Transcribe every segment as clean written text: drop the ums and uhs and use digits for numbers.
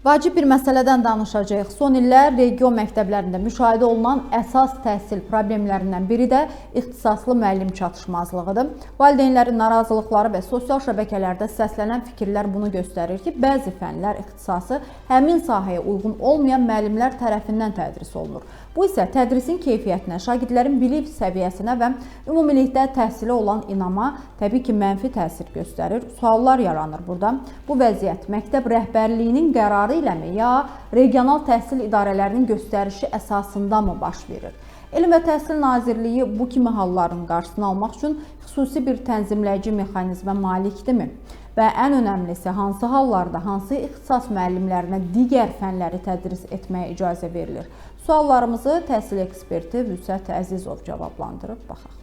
Vacib bir məsələdən danışacağıq. Son illər region məktəblərində müşahidə olunan əsas təhsil problemlərindən biri də ixtisaslı müəllim çatışmazlığıdır. Valideynlərin narazılıqları və sosial şəbəkələrdə səslənən fikirlər bunu göstərir ki, bəzi fənlər ixtisası həmin sahəyə uyğun olmayan müəllimlər tərəfindən tədris olunur. Bu isə tədrisin keyfiyyətinə, şagirdlərin bilik səviyyəsinə və ümumilikdə təhsilə olan inama təbii ki, mənfi təsir göstərir. Suallar yaranır burada. Bu vəziyyət məktəb rəhbərliyinin qərarı iləmi, ya regional təhsil idarələrinin göstərişi əsasında mı baş verir? Elm və Təhsil Nazirliyi bu kimi halların qarşısını almaq üçün xüsusi bir tənzimləyici mexanizmə malikdirmi? Və ən önəmlisi, hansı hallarda, hansı ixtisas müəllimlərinə digər fənləri tədris etməyə icazə verilir? Suallarımızı təhsil eksperti Vüsət Əzizov cavablandırıb, baxaq.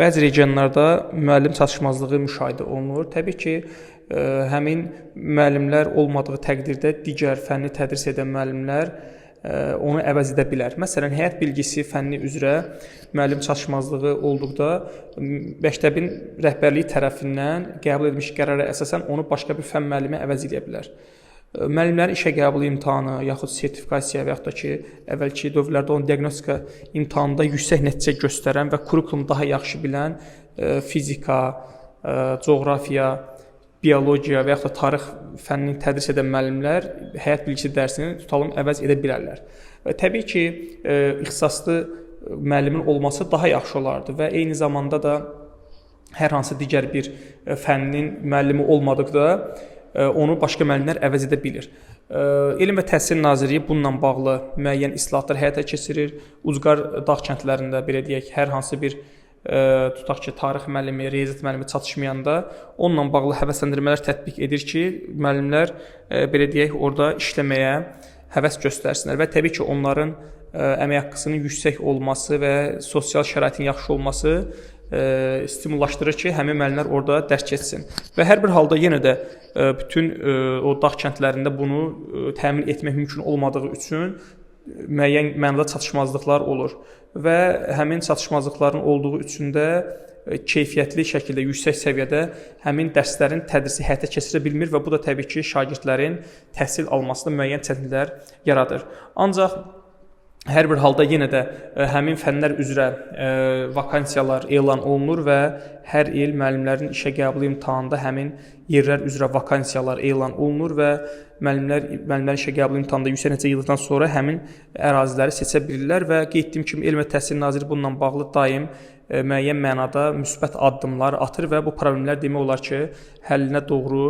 Bəzi regionlarda müəllim çatışmazlığı müşahidə olunur. Təbii ki, həmin müəllimlər olmadığı təqdirdə digər fənni tədris edən müəllimlər onu əvəz edə bilər. Məsələn, həyat bilgisi fənni üzrə müəllim çatışmazlığı olduqda məktəbin rəhbərliyi tərəfindən qəbul edilmiş qərara əsasən onu başqa bir fənn müəllimi əvəz edə bilər. Müəllimlərin işə qəbul imtahanı, yaxud sertifikasiya və yaxud da ki, əvvəlki dövrlərdə olan diaqnostika imtahanında yüksək nəticə göstərən və kurikulumu daha yaxşı bilən fizika, coğrafiya, biologiya və yaxud da tarix fənnini tədris edən müəllimlər həyat bilgisi dərsini tutalım əvəz edə bilərlər. Təbii ki, ixtisaslı müəllimin olması daha yaxşı olardı və eyni zamanda da hər hansı digər bir fənnin müəllimi olmadıqda onu başqa müəllimlər əvəz edə bilir. Elm və Təhsil Nazirliyi bununla bağlı müəyyən islahatlar həyata keçirir. Ucqar dağ kəndlərində, belə deyək, hər hansı bir tutaq ki, tarix müəllimi, riyaziyyat müəllimi çatışmayanda onunla bağlı həvəsləndirmələr tətbiq edir ki, müəllimlər belə deyək, orada işləməyə həvəs göstərsinlər və təbii ki, onların əmək haqqısının yüksək olması və sosial şəraitin yaxşı olması stimullaşdırır ki, həmin müəllimlər orada dərs keçsin. Və hər bir halda yenə də bütün o dağ kəndlərində bunu təmin etmək mümkün olmadığı üçün müəyyən mənada çatışmazlıqlar olur və həmin çatışmazlıqların olduğu üçün də keyfiyyətli şəkildə, yüksək səviyyədə həmin dərslərin tədrisi həyata keçirə bilmir və bu da təbii ki, şagirdlərin təhsil almasında müəyyən çətinliklər yaradır. Ancaq hər bir halda yenə də həmin fənlər üzrə vakansiyalar elan olunur və hər il müəllimlərin işə qəbul imtahanında həmin yerlər üzrə vakansiyalar elan olunur və müəllimlərin işə qəbul imtahanında yüksək nəticə yığdıqdan sonra həmin əraziləri seçə bilirlər və qeyd etdiyim kimi Elm və Təhsil Nazirliyi bununla bağlı daim müəyyən mənada müsbət addımlar atır və bu problemlər demək olar ki, həllinə doğru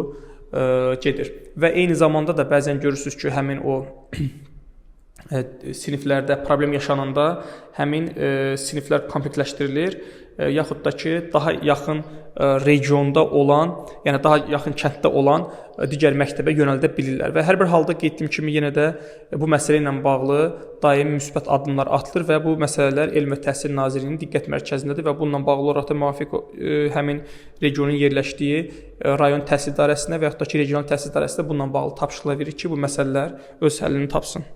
gedir. Və eyni zamanda da bəzən görürsünüz ki, həmin o siniflərdə problem yaşananda həmin siniflər komplektləşdirilir, yaxud da ki, daha yaxın regionda olan, yəni daha yaxın kənddə olan digər məktəbə yönəldə bilirlər. Və hər bir halda qeyd etdiyim kimi yenə də bu məsələ ilə bağlı daimi müsbət addımlar atılır və bu məsələlər Elm və Təhsil Nazirliyinin diqqət mərkəzindədir və bununla bağlı olaraq da müvafiq həmin regionun yerləşdiyi rayon təhsil idarəsinə və yaxud da ki, regional təhsil idarəsinə bununla bağlı tapşırıqlar verir ki, bu məsələlər öz həllini tapsın.